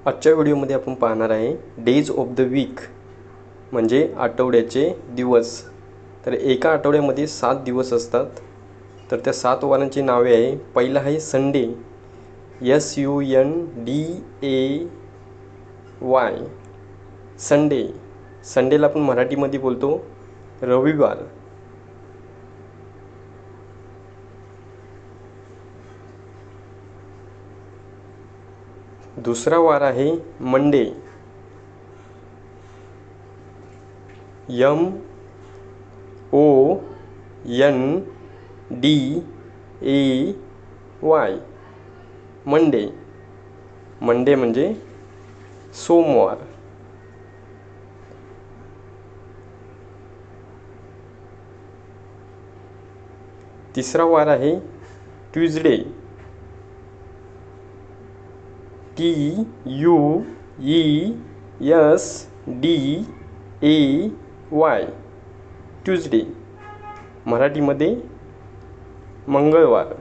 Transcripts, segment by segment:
आजच्या व्हिडिओमध्ये आपण पाहणार आहे डेज ऑफ द वीक म्हणजे आठवड्याचे दिवस। तर एका आठवड्यामध्ये 7 दिवस असतात। तर त्या 7 वारांची नावे आहे। पहिला आहे संडे, SUNDAY। संडे, संडेला आपण मराठीमध्ये बोलतो रविवार। दुसरा वार आहे मंडे, MONDAY। मंडे, मंडे म्हणजे सोमवार। तिसरा वार आहे ट्यूजडे, TUESDAY। ट्यूजडे, मराठीमध्ये मंगळवार।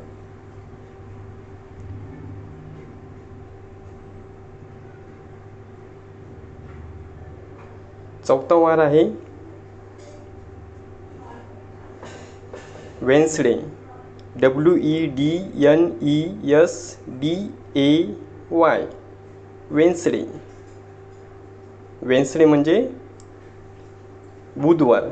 चौथा वार आहे वेन्सडे, WEDNESDAY। वेन्सडे, वेन्सडे म्हणजे बुधवार।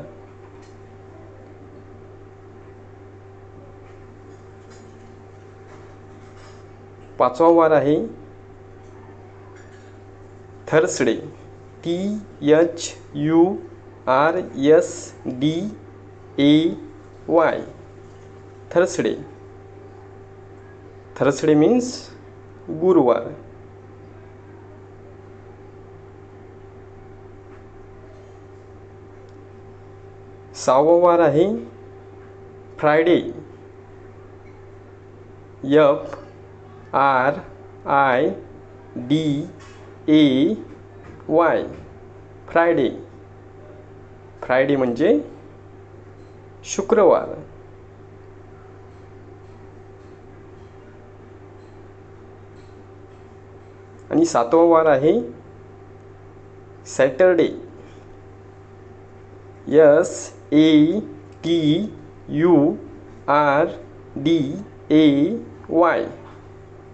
पाचवा वार आहे Thursday, THURSDAY। Thursday, Thursday means गुरुवार। सहावा वार आहे फ्रायडे, FRIDAY। फ्रायडे, फ्रायडे म्हणजे शुक्रवार। आणि सातवा वार आहे Saturday, SATURDAY।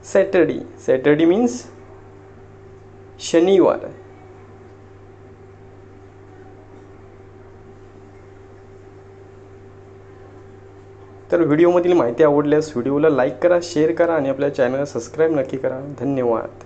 Saturday, Saturday means शनिवार। तर व्हिडिओमधील माहिती आवडल्यास व्हिडिओला लाईक करा, शेअर करा आणि आपल्या चॅनलला सबस्क्राईब नक्की करा। धन्यवाद।